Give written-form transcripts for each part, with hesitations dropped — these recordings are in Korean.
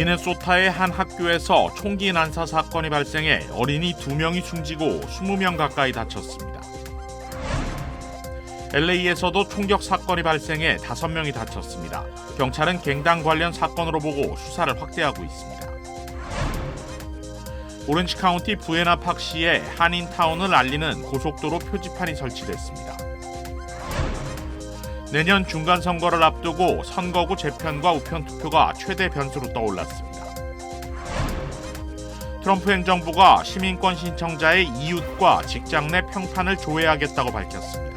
미네소타의 한 학교에서 총기 난사 사건이 발생해 어린이 2명이 숨지고 20명 가까이 다쳤습니다. LA에서도 총격 사건이 발생해 5명이 다쳤습니다. 경찰은 갱당 관련 사건으로 보고 수사를 확대하고 있습니다. 오렌지 카운티 부에나팍시에 한인타운을 알리는 고속도로 표지판이 설치됐습니다. 내년 중간선거를 앞두고 선거구 재편과 우편 투표가 최대 변수로 떠올랐습니다. 트럼프 행정부가 시민권 신청자의 이웃과 직장 내 평판을 조회하겠다고 밝혔습니다.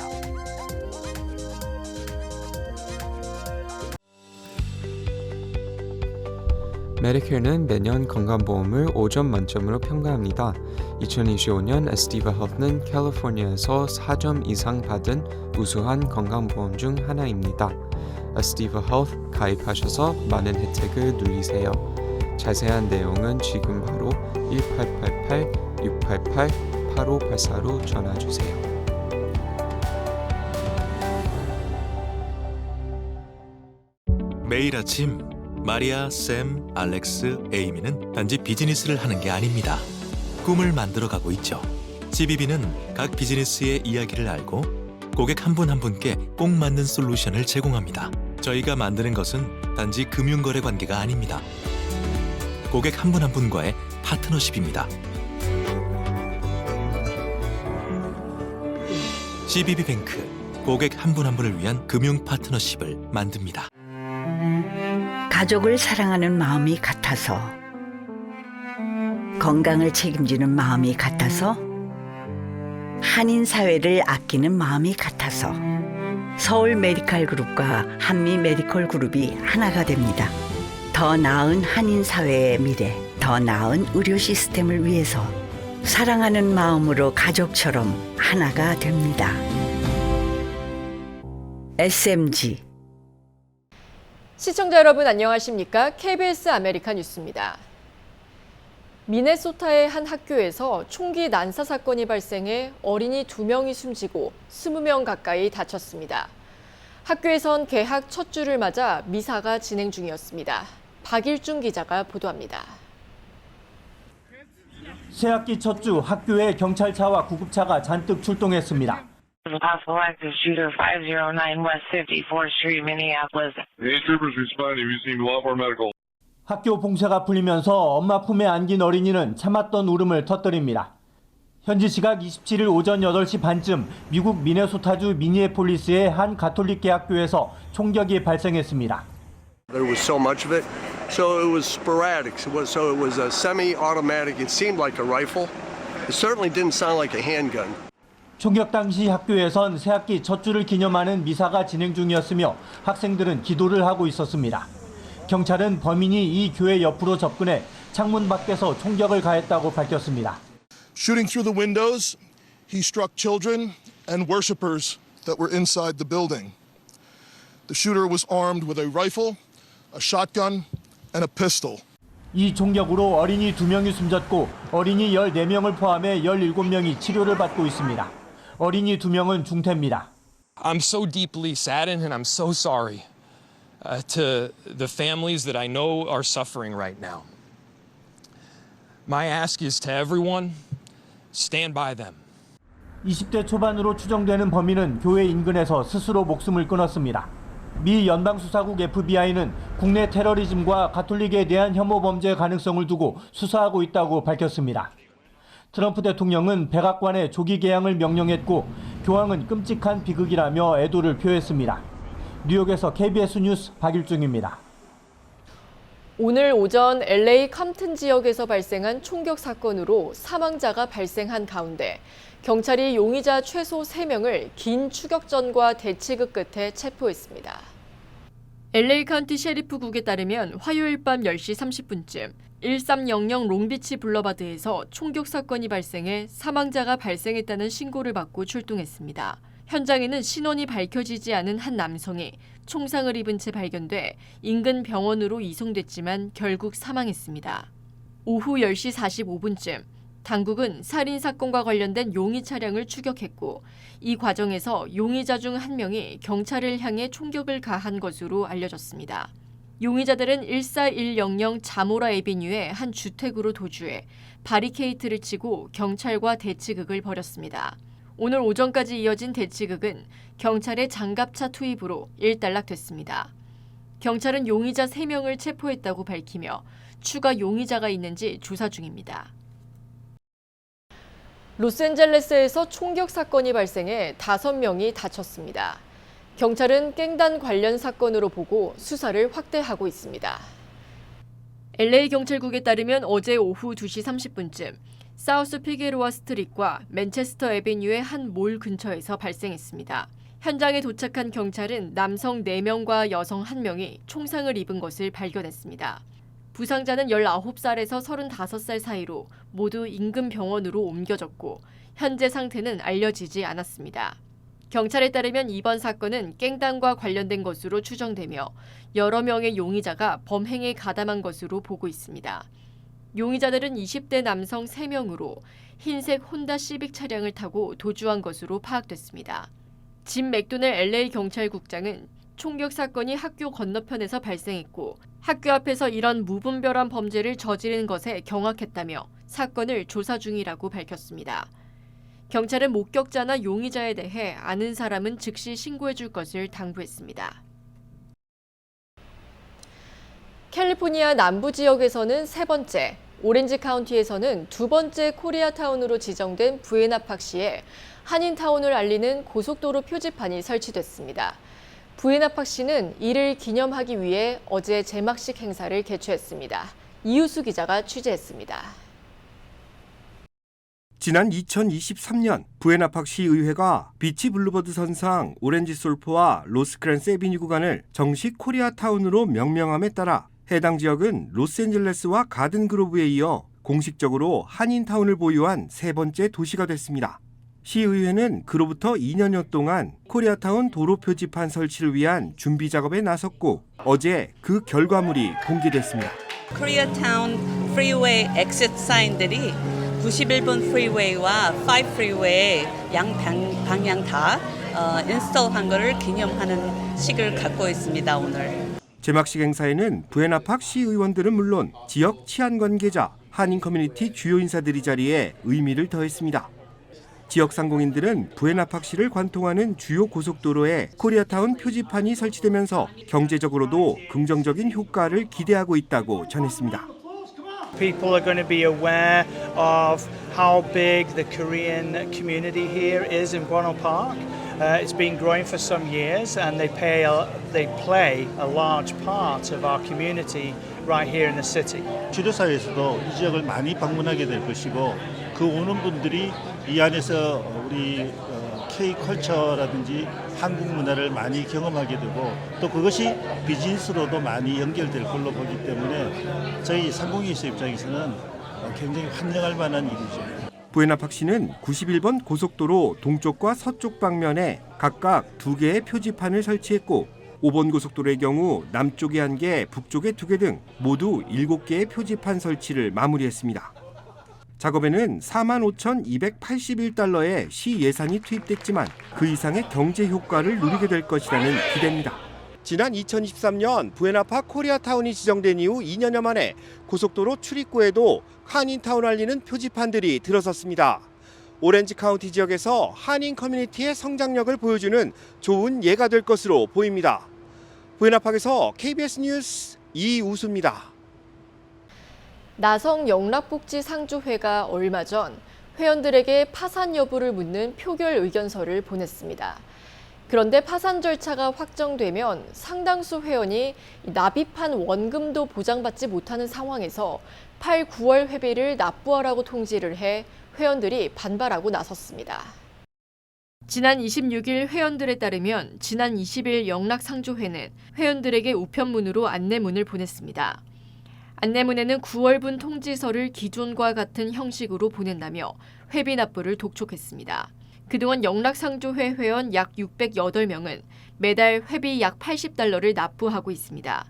메디케어는 매년 건강보험을 5점 만점으로 평가합니다. 2025년 에스티바 헬스는 캘리포니아에서 4점 이상 받은 우수한 건강보험 중 하나입니다. 에스티바 헬스 가입하셔서 많은 혜택을 누리세요. 자세한 내용은 지금 바로 1888-688-8584로 전화주세요. 매일 아침 마리아, 샘, 알렉스, 에이미는 단지 비즈니스를 하는 게 아닙니다. 꿈을 만들어가고 있죠. CBB는 각 비즈니스의 이야기를 알고 고객 한 분 한 분께 꼭 맞는 솔루션을 제공합니다. 저희가 만드는 것은 단지 금융거래 관계가 아닙니다. 고객 한 분 한 분과의 파트너십입니다. CBB뱅크, 고객 한 분 한 분을 위한 금융 파트너십을 만듭니다. 가족을 사랑하는 마음이 같아서, 건강을 책임지는 마음이 같아서, 한인 사회를 아끼는 마음이 같아서 서울 메디칼 그룹과 한미 메디컬 그룹이 하나가 됩니다. 더 나은 한인 사회의 미래, 더 나은 의료 시스템을 위해서 사랑하는 마음으로 가족처럼 하나가 됩니다. SMG. 시청자 여러분 안녕하십니까? KBS 아메리카 뉴스입니다. 미네소타의 한 학교에서 총기 난사 사건이 발생해 어린이 2명이 숨지고 20명 가까이 다쳤습니다. 학교에선 개학 첫 주를 맞아 미사가 진행 중이었습니다. 박일중 기자가 보도합니다. 새학기 첫 주 학교에 경찰차와 구급차가 잔뜩 출동했습니다. Possible active shooter 509 West 54th Street, Minneapolis. The troopers responding. We received Walmart Medical. 학교 봉쇄가 풀리면서 엄마 품에 안긴 어린이는 참았던 울음을 터뜨립니다. 현지 시각 27일 오전 8시 반쯤 미국 미네소타주 미니애폴리스의 한 가톨릭계 학교에서 총격이 발생했습니다. There was so much of it, so it was sporadic. So it was a semi-automatic. It seemed like a rifle. It certainly didn't sound like a handgun. 총격 당시 학교에선 새학기 첫 주를 기념하는 미사가 진행 중이었으며 학생들은 기도를 하고 있었습니다. 경찰은 범인이 이 교회 옆으로 접근해 창문 밖에서 총격을 가했다고 밝혔습니다. Shooting through the windows, he struck children and worshipers that were inside the building. The shooter was armed with a rifle, a shotgun, and a pistol. 이 총격으로 어린이 2명이 숨졌고 어린이 14명을 포함해 17명이 치료를 받고 있습니다. 어린이 2명은 중태입니다. I'm so deeply saddened and I'm so sorry to the families that I know are suffering right now. My ask is to everyone, stand by them. 20대 초반으로 추정되는 범인은 교회 인근에서 스스로 목숨을 끊었습니다. 미 연방수사국 FBI는 국내 테러리즘과 가톨릭에 대한 혐오 범죄 가능성을 두고 수사하고 있다고 밝혔습니다. 트럼프 대통령은 백악관에 조기 개항을 명령했고 교황은 끔찍한 비극이라며 애도를 표했습니다. 뉴욕에서 KBS 뉴스 박일중입니다. 오늘 오전 LA 캄튼 지역에서 발생한 총격 사건으로 사망자가 발생한 가운데 경찰이 용의자 최소 3명을 긴 추격전과 대치극 끝에 체포했습니다. LA 카운티 셰리프국에 따르면 화요일 밤 10시 30분쯤 1300 롱비치 블러바드에서 총격 사건이 발생해 사망자가 발생했다는 신고를 받고 출동했습니다. 현장에는 신원이 밝혀지지 않은 한 남성이 총상을 입은 채 발견돼 인근 병원으로 이송됐지만 결국 사망했습니다. 오후 10시 45분쯤 당국은 살인사건과 관련된 용의 차량을 추격했고 이 과정에서 용의자 중 한 명이 경찰을 향해 총격을 가한 것으로 알려졌습니다. 용의자들은 14100 자모라 에비뉴의 한 주택으로 도주해 바리케이트를 치고 경찰과 대치극을 벌였습니다. 오늘 오전까지 이어진 대치극은 경찰의 장갑차 투입으로 일단락됐습니다. 경찰은 용의자 3명을 체포했다고 밝히며 추가 용의자가 있는지 조사 중입니다. 로스앤젤레스에서 총격 사건이 발생해 5명이 다쳤습니다. 경찰은 깽단 관련 사건으로 보고 수사를 확대하고 있습니다. LA 경찰국에 따르면 어제 오후 2시 30분쯤 사우스 피게로아 스트릿과 맨체스터 애비뉴의 한 몰 근처에서 발생했습니다. 현장에 도착한 경찰은 남성 4명과 여성 1명이 총상을 입은 것을 발견했습니다. 부상자는 19살에서 35살 사이로 모두 인근 병원으로 옮겨졌고 현재 상태는 알려지지 않았습니다. 경찰에 따르면 이번 사건은 깽단과 관련된 것으로 추정되며 여러 명의 용의자가 범행에 가담한 것으로 보고 있습니다. 용의자들은 20대 남성 3명으로 흰색 혼다 시빅 차량을 타고 도주한 것으로 파악됐습니다. 짐 맥도넬 LA 경찰국장은 총격 사건이 학교 건너편에서 발생했고 학교 앞에서 이런 무분별한 범죄를 저지른 것에 경악했다며 사건을 조사 중이라고 밝혔습니다. 경찰은 목격자나 용의자에 대해 아는 사람은 즉시 신고해 줄 것을 당부했습니다. 캘리포니아 남부 지역에서는 3번째, 오렌지 카운티에서는 2번째 코리아타운으로 지정된 부에나팍시에 한인타운을 알리는 고속도로 표지판이 설치됐습니다. 부에나팍시는 이를 기념하기 위해 어제 제막식 행사를 개최했습니다. 이유수 기자가 취재했습니다. 지난 2023년 부에나팍시 의회가 비치 블루버드 선상 오렌지 솔프와 로스크랜스 에비뉴 구간을 정식 코리아타운으로 명명함에 따라 해당 지역은 로스앤젤레스와 가든그로브에 이어 공식적으로 한인타운을 보유한 3번째 도시가 됐습니다. 시의회는 그로부터 2년여 동안 코리아타운 도로 표지판 설치를 위한 준비 작업에 나섰고 어제 그 결과물이 공개됐습니다. 코리아타운 프리웨이 엑시트 사인들이 91번 프리웨이와 5 프리웨이 양 방향 다 인스톨한 것을 기념하는 식을 갖고 있습니다. 오늘. 제막식 행사에는 부에나팍 시의원들은 물론 지역 치안 관계자, 한인 커뮤니티 주요 인사들이 자리에 의미를 더했습니다. 지역 상공인들은 부에나팍시를 관통하는 주요 고속도로에 코리아타운 표지판이 설치되면서 경제적으로도 긍정적인 효과를 기대하고 있다고 전했습니다. People are going to be aware of how big the Korean community here is in Guano Park. It's been growing for some years, and they play a large part of our community right here in the city. 주도사회에서도 이 지역을 많이 방문하게 될 것이고 그 오는 분들이 이 안에서 우리 K-컬처라든지 한국 문화를 많이 경험하게 되고 또 그것이 비즈니스로도 많이 연결될 걸로 보기 때문에 저희 상공인수 입장에서는 굉장히 환영할 만한 일이죠. 부에나팍시는 91번 고속도로 동쪽과 서쪽 방면에 각각 2개의 표지판을 설치했고 5번 고속도로의 경우 남쪽에 1개, 북쪽에 2개 등 모두 7개의 표지판 설치를 마무리했습니다. 작업에는 45,281달러의 시 예산이 투입됐지만 그 이상의 경제 효과를 누리게 될 것이라는 기대입니다. 지난 2023년 부에나팍 코리아타운이 지정된 이후 2년여 만에 고속도로 출입구에도 한인타운 알리는 표지판들이 들어섰습니다. 오렌지 카운티 지역에서 한인 커뮤니티의 성장력을 보여주는 좋은 예가 될 것으로 보입니다. 부에나팍에서 KBS 뉴스 이우수입니다. 나성 영락복지상조회가 얼마 전 회원들에게 파산 여부를 묻는 표결 의견서를 보냈습니다. 그런데 파산 절차가 확정되면 상당수 회원이 납입한 원금도 보장받지 못하는 상황에서 8, 9월 회비를 납부하라고 통지를 해 회원들이 반발하고 나섰습니다. 지난 26일 회원들에 따르면 지난 20일 영락상조회는 회원들에게 우편문으로 안내문을 보냈습니다. 안내문에는 9월분 통지서를 기존과 같은 형식으로 보낸다며 회비 납부를 독촉했습니다. 그동안 영락상조회 회원 약 608명은 매달 회비 약 80달러를 납부하고 있습니다.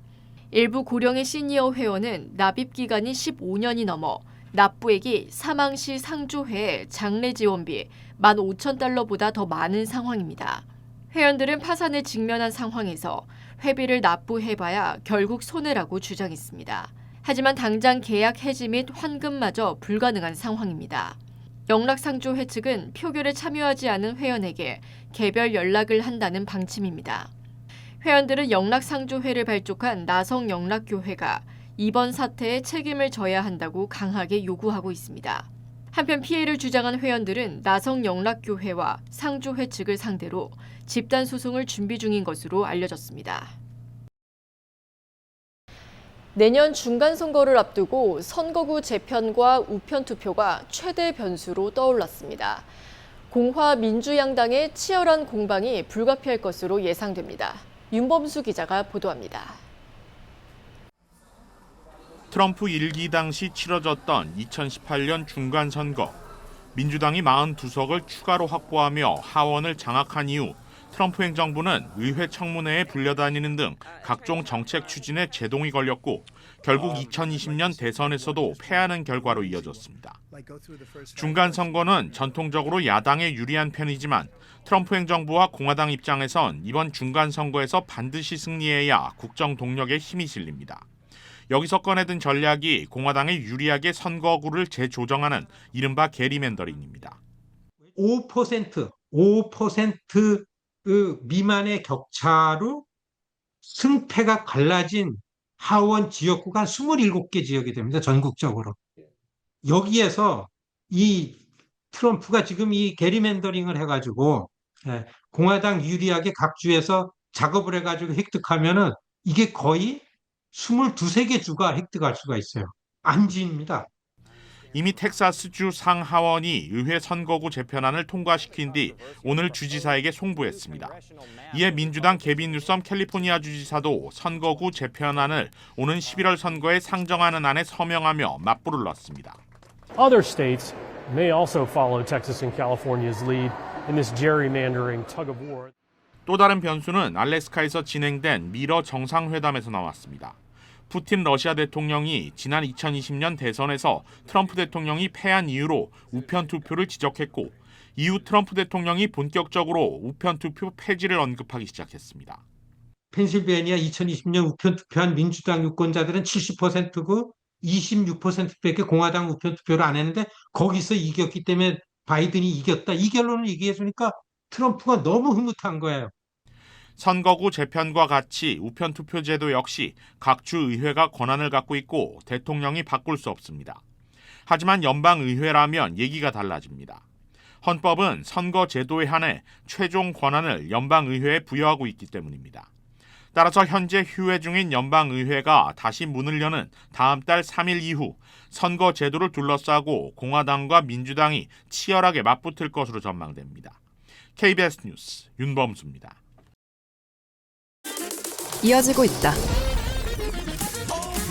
일부 고령의 시니어 회원은 납입 기간이 15년이 넘어 납부액이 사망시 상조회의 장례 지원비 15,000달러보다 더 많은 상황입니다. 회원들은 파산에 직면한 상황에서 회비를 납부해봐야 결국 손해라고 주장했습니다. 하지만 당장 계약 해지 및 환급마저 불가능한 상황입니다. 영락상조회 측은 표결에 참여하지 않은 회원에게 개별 연락을 한다는 방침입니다. 회원들은 영락상조회를 발족한 나성영락교회가 이번 사태에 책임을 져야 한다고 강하게 요구하고 있습니다. 한편 피해를 주장한 회원들은 나성영락교회와 상조회 측을 상대로 집단 소송을 준비 중인 것으로 알려졌습니다. 내년 중간선거를 앞두고 선거구 재편과 우편 투표가 최대 변수로 떠올랐습니다. 공화 민주양당의 치열한 공방이 불가피할 것으로 예상됩니다. 윤범수 기자가 보도합니다. 트럼프 1기 당시 치러졌던 2018년 중간선거. 민주당이 42석을 추가로 확보하며 하원을 장악한 이후 트럼프 행정부는 의회 청문회에 불려다니는 등 각종 정책 추진에 제동이 걸렸고 결국 2020년 대선에서도 패하는 결과로 이어졌습니다. 중간선거는 전통적으로 야당에 유리한 편이지만 트럼프 행정부와 공화당 입장에선 이번 중간선거에서 반드시 승리해야 국정 동력에 힘이 실립니다. 여기서 꺼내든 전략이 공화당에 유리하게 선거구를 재조정하는 이른바 게리맨더링입니다. 5% 미만의 격차로 승패가 갈라진 하원 지역구가 한 27개 지역이 됩니다. 전국적으로. 여기에서 이 트럼프가 지금 이 게리맨더링을 해가지고 공화당 유리하게 각 주에서 작업을 해가지고 획득하면은 이게 거의 22개 주가 획득할 수가 있어요. 안지입니다. 이미 텍사스주 상하원이 의회 선거구 재편안을 통과시킨 뒤 오늘 주지사에게 송부했습니다. 이에 민주당 게빈 뉴섬 캘리포니아 주지사도 선거구 재편안을 오는 11월 선거에 상정하는 안에 서명하며 맞불을 놨습니다. Other states may also follow Texas and California's lead in this gerrymandering tug of war. 또 다른 변수는 알래스카에서 진행된 미러 정상회담에서 나왔습니다. 푸틴 러시아 대통령이 지난 2020년 대선에서 트럼프 대통령이 패한 이유로 우편 투표를 지적했고 이후 트럼프 대통령이 본격적으로 우편 투표 폐지를 언급하기 시작했습니다. 펜실베니아 2020년 우편 투표한 민주당 유권자들은 70%고 26%밖에 공화당 우편 투표를 안 했는데 거기서 이겼기 때문에 바이든이 이겼다. 이 결론을 얘기해 주니까 트럼프가 너무 흐뭇한 거예요. 선거구 재편과 같이 우편 투표 제도 역시 각 주 의회가 권한을 갖고 있고 대통령이 바꿀 수 없습니다. 하지만 연방 의회라면 얘기가 달라집니다. 헌법은 선거 제도에 한해 최종 권한을 연방 의회에 부여하고 있기 때문입니다. 따라서 현재 휴회 중인 연방 의회가 다시 문을 여는 다음 달 3일 이후 선거 제도를 둘러싸고 공화당과 민주당이 치열하게 맞붙을 것으로 전망됩니다. KBS 뉴스 윤범수입니다. 이어지고 있다.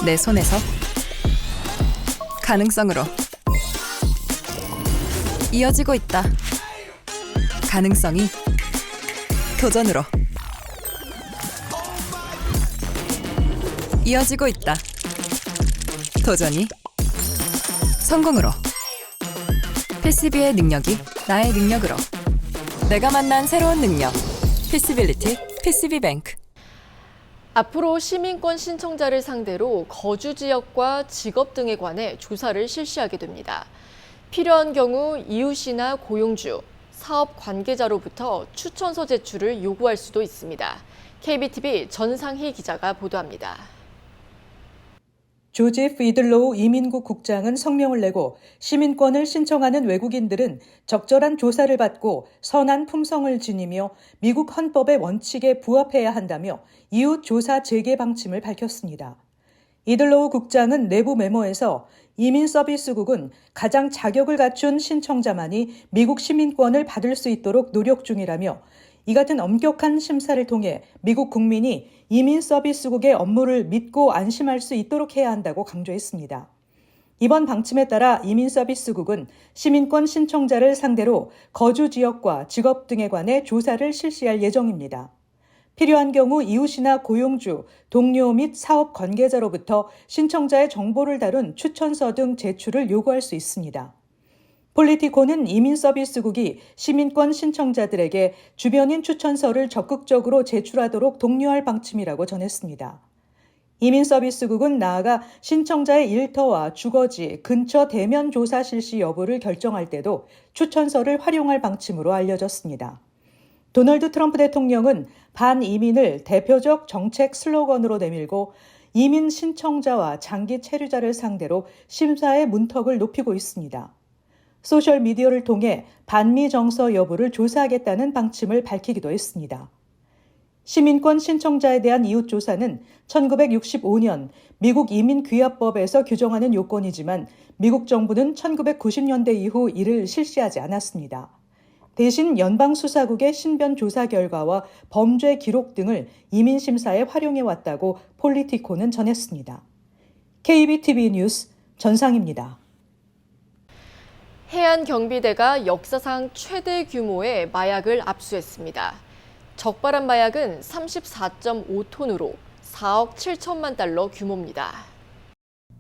내 손에서 가능성으로 이어지고 있다. 가능성이 도전으로 이어지고 있다. 도전이 성공으로. PCB의 능력이 나의 능력으로. 내가 만난 새로운 능력. PC빌리티 PCB뱅크. 앞으로 시민권 신청자를 상대로 거주 지역과 직업 등에 관해 조사를 실시하게 됩니다. 필요한 경우 이웃이나 고용주, 사업 관계자로부터 추천서 제출을 요구할 수도 있습니다. KBTV 전상희 기자가 보도합니다. 조지 이들로우 이민국 국장은 성명을 내고 시민권을 신청하는 외국인들은 적절한 조사를 받고 선한 품성을 지니며 미국 헌법의 원칙에 부합해야 한다며 이웃 조사 재개 방침을 밝혔습니다. 이들로우 국장은 내부 메모에서 이민서비스국은 가장 자격을 갖춘 신청자만이 미국 시민권을 받을 수 있도록 노력 중이라며 이 같은 엄격한 심사를 통해 미국 국민이 이민서비스국의 업무를 믿고 안심할 수 있도록 해야 한다고 강조했습니다. 이번 방침에 따라 이민서비스국은 시민권 신청자를 상대로 거주 지역과 직업 등에 관해 조사를 실시할 예정입니다. 필요한 경우 이웃이나 고용주, 동료 및 사업 관계자로부터 신청자의 정보를 다룬 추천서 등 제출을 요구할 수 있습니다. 폴리티코는 이민서비스국이 시민권 신청자들에게 주변인 추천서를 적극적으로 제출하도록 독려할 방침이라고 전했습니다. 이민서비스국은 나아가 신청자의 일터와 주거지, 근처 대면 조사 실시 여부를 결정할 때도 추천서를 활용할 방침으로 알려졌습니다. 도널드 트럼프 대통령은 반이민을 대표적 정책 슬로건으로 내밀고 이민 신청자와 장기 체류자를 상대로 심사의 문턱을 높이고 있습니다. 소셜미디어를 통해 반미 정서 여부를 조사하겠다는 방침을 밝히기도 했습니다. 시민권 신청자에 대한 이웃조사는 1965년 미국 이민귀합법에서 규정하는 요건이지만 미국 정부는 1990년대 이후 이를 실시하지 않았습니다. 대신 연방수사국의 신변 조사 결과와 범죄 기록 등을 이민심사에 활용해왔다고 폴리티코는 전했습니다. KBTV 뉴스 전상입니다. 해안경비대가 역사상 최대 규모의 마약을 압수했습니다. 적발한 마약은 34.5톤으로 4억 7천만 달러 규모입니다.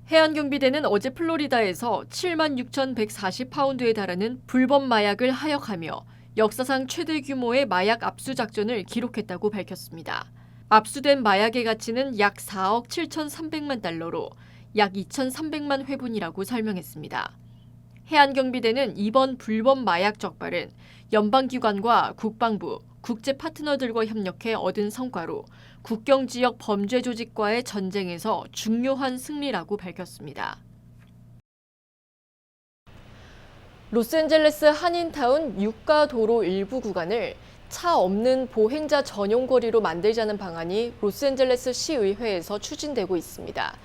해안경비대는 어제 플로리다에서 76,140파운드에 달하는 불법 마약을 하역하며 역사상 최대 규모의 마약 압수 작전을 기록했다고 밝혔습니다. 압수된 마약의 가치는 약 4억 7,300만 달러로 약 2,300만 회분이라고 설명했습니다. 해안경비대는 이번 불법 마약 적발은 연방기관과 국방부, 국제 파트너들과 협력해 얻은 성과로 국경 지역 범죄 조직과의 전쟁에서 중요한 승리라고 밝혔습니다. 로스앤젤레스 한인타운 유가 도로 일부 구간을 차 없는 보행자 전용 거리로 만들자는 방안이 로스앤젤레스 시의회에서 추진되고 있습니다.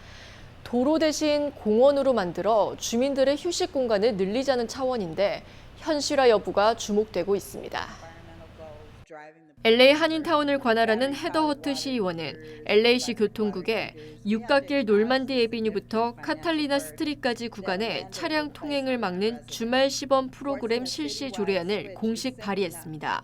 도로 대신 공원으로 만들어 주민들의 휴식 공간을 늘리자는 차원인데 현실화 여부가 주목되고 있습니다. LA 한인타운을 관할하는 헤더 허트 시의원은 LA시 교통국에 육각길 놀만디 에비뉴부터 카탈리나 스트리트까지 구간에 차량 통행을 막는 주말 시범 프로그램 실시 조례안을 공식 발의했습니다.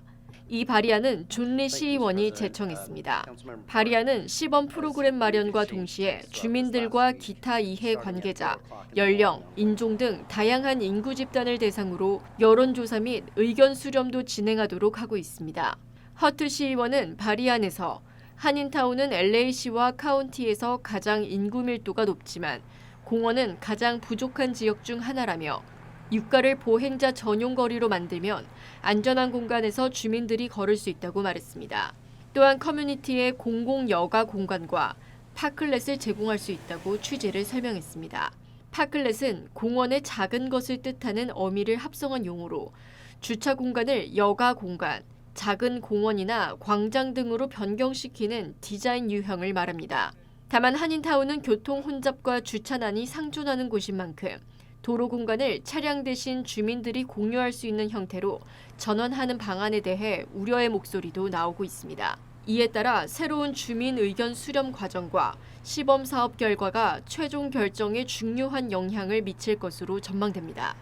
이 발의안은 존 리 시의원이 제청했습니다. 발의안은 시범 프로그램 마련과 동시에 주민들과 기타 이해 관계자, 연령, 인종 등 다양한 인구 집단을 대상으로 여론조사 및 의견 수렴도 진행하도록 하고 있습니다. 허트 시의원은 발의안에서 한인타운은 LA시와 카운티에서 가장 인구 밀도가 높지만 공원은 가장 부족한 지역 중 하나라며 육가를 보행자 전용 거리로 만들면 안전한 공간에서 주민들이 걸을 수 있다고 말했습니다. 또한 커뮤니티의 공공 여가 공간과 파클렛을 제공할 수 있다고 취지를 설명했습니다. 파클렛은 공원의 작은 것을 뜻하는 어미를 합성한 용어로 주차 공간을 여가 공간, 작은 공원이나 광장 등으로 변경시키는 디자인 유형을 말합니다. 다만 한인타운은 교통 혼잡과 주차난이 상존하는 곳인 만큼 도로 공간을 차량 대신 주민들이 공유할 수 있는 형태로 전환하는 방안에 대해 우려의 목소리도 나오고 있습니다. 이에 따라 새로운 주민 의견 수렴 과정과 시범 사업 결과가 최종 결정에 중요한 영향을 미칠 것으로 전망됩니다.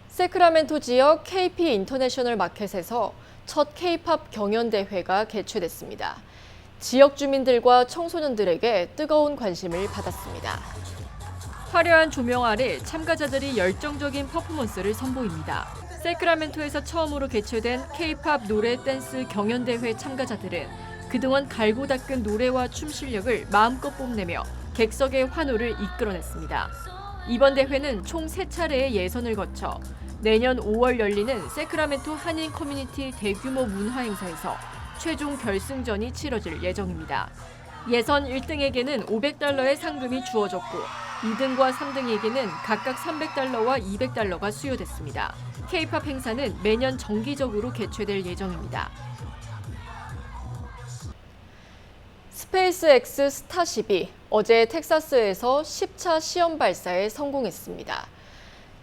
세크라멘토 지역 KP 인터내셔널 마켓에서 첫 K-팝 경연대회가 개최됐습니다. 지역 주민들과 청소년들에게 뜨거운 관심을 받았습니다. 화려한 조명 아래 참가자들이 열정적인 퍼포먼스를 선보입니다. 세크라멘토에서 처음으로 개최된 K-팝 노래 댄스 경연대회 참가자들은 그동안 갈고 닦은 노래와 춤 실력을 마음껏 뽐내며 객석의 환호를 이끌어냈습니다. 이번 대회는 총 3차례의 예선을 거쳐 내년 5월 열리는 세크라멘토 한인 커뮤니티 대규모 문화 행사에서 최종 결승전이 치러질 예정입니다. 예선 1등에게는 $500의 상금이 주어졌고 2등과 3등에게는 각각 $300와 $200가 수여됐습니다. K-팝 행사는 매년 정기적으로 개최될 예정입니다. 스페이스X 스타쉽이 어제 텍사스에서 10차 시험 발사에 성공했습니다.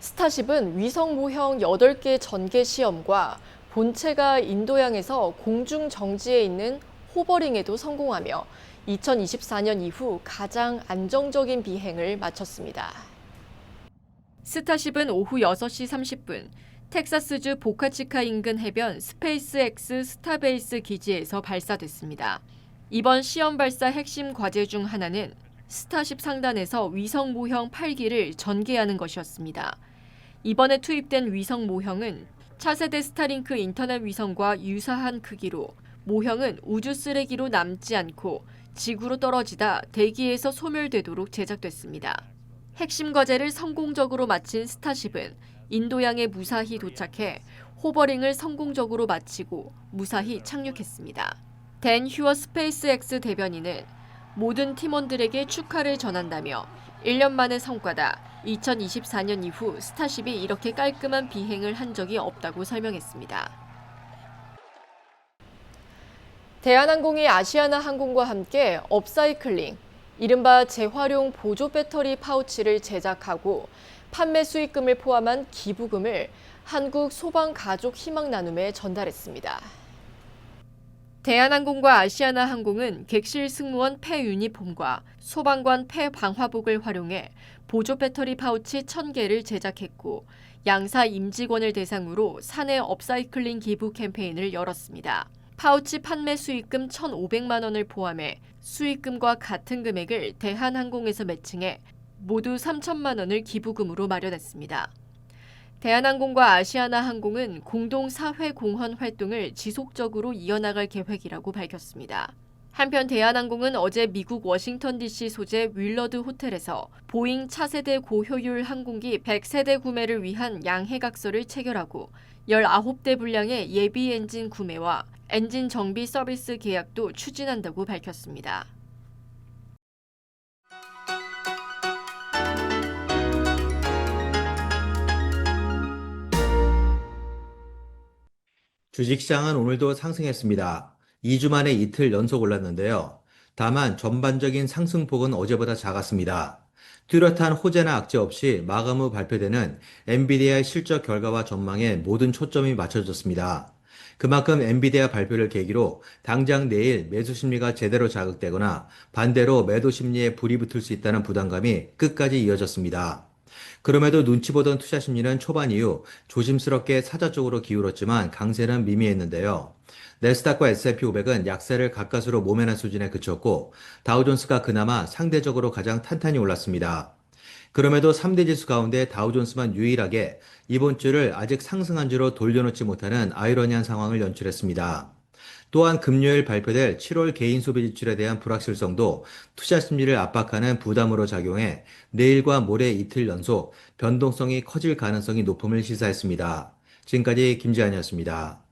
스타쉽은 위성 모형 8개 전개 시험과 본체가 인도양에서 공중 정지에 있는 호버링에도 성공하며 2024년 이후 가장 안정적인 비행을 마쳤습니다. 스타쉽은 오후 6시 30분 텍사스주 보카치카 인근 해변 스페이스X 스타베이스 기지에서 발사됐습니다. 이번 시험 발사 핵심 과제 중 하나는 스타쉽 상단에서 위성 모형 8기를 전개하는 것이었습니다. 이번에 투입된 위성 모형은 차세대 스타링크 인터넷 위성과 유사한 크기로 모형은 우주 쓰레기로 남지 않고 지구로 떨어지다 대기에서 소멸되도록 제작됐습니다. 핵심 과제를 성공적으로 마친 스타쉽은 인도양에 무사히 도착해 호버링을 성공적으로 마치고 무사히 착륙했습니다. 댄 휴어 스페이스X 대변인은 모든 팀원들에게 축하를 전한다며 1년 만의 성과다. 2024년 이후 스타쉽이 이렇게 깔끔한 비행을 한 적이 없다고 설명했습니다. 대한항공이 아시아나 항공과 함께 업사이클링, 이른바 재활용 보조 배터리 파우치를 제작하고 판매 수익금을 포함한 기부금을 한국 소방가족희망나눔에 전달했습니다. 대한항공과 아시아나 항공은 객실 승무원 폐 유니폼과 소방관 폐 방화복을 활용해 보조 배터리 파우치 1,000개를 제작했고 양사 임직원을 대상으로 사내 업사이클링 기부 캠페인을 열었습니다. 파우치 판매 수익금 1,500만 원을 포함해 수익금과 같은 금액을 대한항공에서 매칭해 모두 3천만 원을 기부금으로 마련했습니다. 대한항공과 아시아나항공은 공동 사회공헌 활동을 지속적으로 이어나갈 계획이라고 밝혔습니다. 한편 대한항공은 어제 미국 워싱턴 DC 소재 윌러드 호텔에서 보잉 차세대 고효율 항공기 100세대 구매를 위한 양해각서를 체결하고 19대 분량의 예비 엔진 구매와 엔진 정비 서비스 계약도 추진한다고 밝혔습니다. 주식시장은 오늘도 상승했습니다. 2주 만에 이틀 연속 올랐는데요. 다만 전반적인 상승폭은 어제보다 작았습니다. 뚜렷한 호재나 악재 없이 마감 후 발표되는 엔비디아의 실적 결과와 전망에 모든 초점이 맞춰졌습니다. 그만큼 엔비디아 발표를 계기로 당장 내일 매수 심리가 제대로 자극되거나 반대로 매도 심리에 불이 붙을 수 있다는 부담감이 끝까지 이어졌습니다. 그럼에도 눈치 보던 투자 심리는 초반 이후 조심스럽게 사자 쪽으로 기울었지만 강세는 미미했는데요. 내스닥과 S&P 500은 약세를 가까스로 모면한 수준에 그쳤고 다우존스가 그나마 상대적으로 가장 탄탄히 올랐습니다. 그럼에도 3대 지수 가운데 다우존스만 유일하게 이번 주를 아직 상승한 주로 돌려놓지 못하는 아이러니한 상황을 연출했습니다. 또한 금요일 발표될 7월 개인 소비 지출에 대한 불확실성도 투자 심리를 압박하는 부담으로 작용해 내일과 모레 이틀 연속 변동성이 커질 가능성이 높음을 시사했습니다. 지금까지 김지한이었습니다.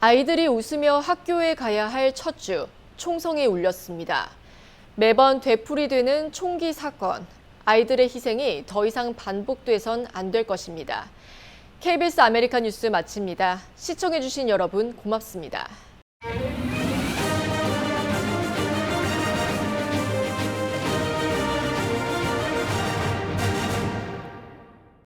아이들이 웃으며 학교에 가야 할 첫 주, 총성이 울렸습니다. 매번 되풀이되는 총기 사건, 아이들의 희생이 더 이상 반복돼선 안 될 것입니다. KBS 아메리카 뉴스 마칩니다. 시청해주신 여러분 고맙습니다.